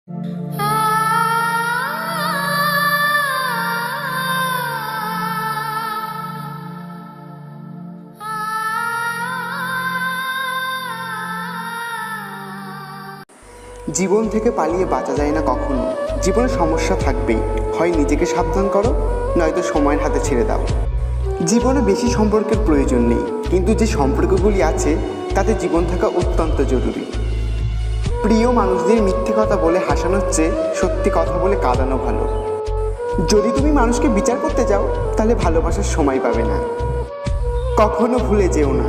জীবন থেকে পালিয়ে বাঁচা যায় না কখনো। জীবনে সমস্যা থাকবেই, হয় নিজেকে সাবধান করো, নয়তো সময়ের হাতে ছেড়ে দাও। জীবনে বেশি সম্পর্কের প্রয়োজন নেই, কিন্তু যে সম্পর্কগুলি আছে তাতে জীবন থাকা অত্যন্ত জরুরি। প্রিয় মানুষদের মিথ্যে কথা বলে হাসানোর চেয়ে সত্যি কথা বলে কাঁদানো ভালো। যদি তুমি মানুষকে বিচার করতে যাও তাহলে ভালোবাসার সময় পাবে না। কখনো ভুলে যেও না,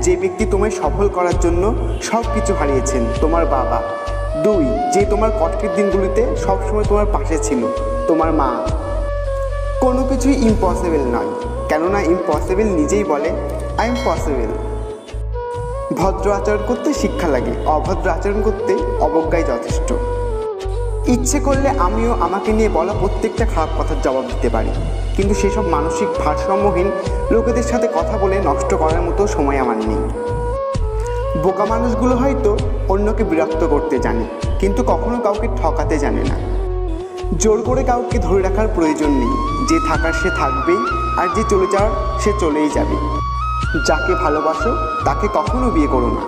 যে ব্যক্তি তোমায় সফল করার জন্য সব কিছু হারিয়েছেন, তোমার বাবা। 2, যে তোমার কষ্টের দিনগুলিতে সবসময় তোমার পাশে ছিল, তোমার মা। কোনো কিছুই ইম্পসিবল নয়, কেননা ইম্পসিবল নিজেই বলে আই এম পসিবল। ভদ্র আচরণ করতে শিক্ষা লাগে, অভদ্র আচরণ করতে অবজ্ঞাই যথেষ্ট। ইচ্ছে করলে আমিও আমাকে নিয়ে বলা প্রত্যেকটা খারাপ কথার জবাব দিতে পারি, কিন্তু সেসব মানসিক ভারসাম্যহীন লোকেদের সাথে কথা বলে নষ্ট করার মতো সময় আমার নেই। বোকা মানুষগুলো হয়তো অন্যকে বিরক্ত করতে জানে, কিন্তু কখনো কাউকে ঠকাতে জানে না। জোর করে কাউকে ধরে রাখার প্রয়োজন নেই, যে থাকার সে থাকবেই, আর যে চলে যাওয়ার সে চলেই যাবে। যাকে ভালোবাসো তাকে কখনো বিয়ে করো না।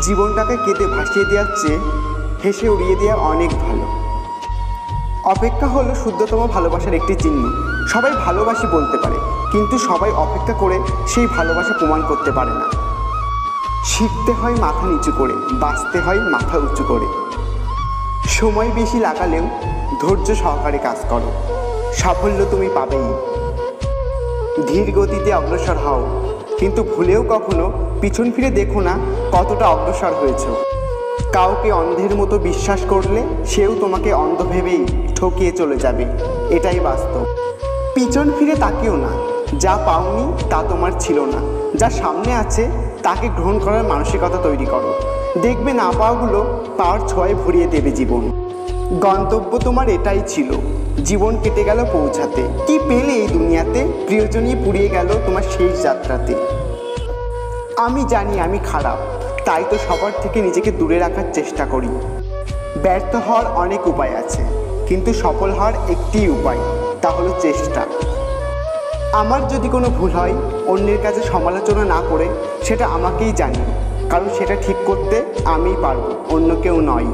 জীবনটাকে কেঁদে ভাসিয়ে দেওয়ার চেয়ে হেসে উড়িয়ে দেওয়া অনেক ভালো। অপেক্ষা হলো শুদ্ধতম ভালোবাসার একটি চিহ্ন। সবাই ভালোবাসি বলতে পারে, কিন্তু সবাই অপেক্ষা করে সেই ভালোবাসা প্রমাণ করতে পারে না। শিখতে হয় মাথা নিচু করে, বাঁচতে হয় মাথা উঁচু করে। সময় বেশি লাগালেও ধৈর্য সহকারে কাজ করো, সাফল্য তুমি পাবেই। ধীর গতিতে অগ্রসর হও, কিন্তু ভুলেও কখনো পিছন ফিরে দেখো না কতটা অগ্রসর হয়েছ। কাউকে অন্ধের মতো বিশ্বাস করলে সেও তোমাকে অন্ধ ভেবেই ঠকিয়ে চলে যাবে, এটাই বাস্তব। পিছন ফিরে তাকিও না, যা পাওনি তা তোমার ছিল না। যা সামনে আছে তাকে গ্রহণ করার মানসিকতা তৈরি করো, দেখবে না পাওয়াগুলো পাওয়ার ছোঁয়ায় ভরিয়ে দেবে জীবন। গন্তব্য তোমার এটাই ছিল, জীবন কেটে গেল পৌঁছাতে। কি পেলে এই দুনিয়াতে, প্রিয়জনই পুড়িয়ে গেল তোমার শেষ যাত্রাতে। আমি জানি আমি খারাপ, তাই তো সবার থেকে নিজেকে দূরে রাখার চেষ্টা করি। ব্যর্থ হওয়ার অনেক উপায় আছে, কিন্তু সফল হওয়ার একটিই উপায়, তা হলো চেষ্টা। আমার যদি কোনো ভুল হয়, অন্যের কাছে সমালোচনা না করে সেটা আমাকেই জানি, কারণ সেটা ঠিক করতে আমিই পারবো, অন্য কেউ নয়।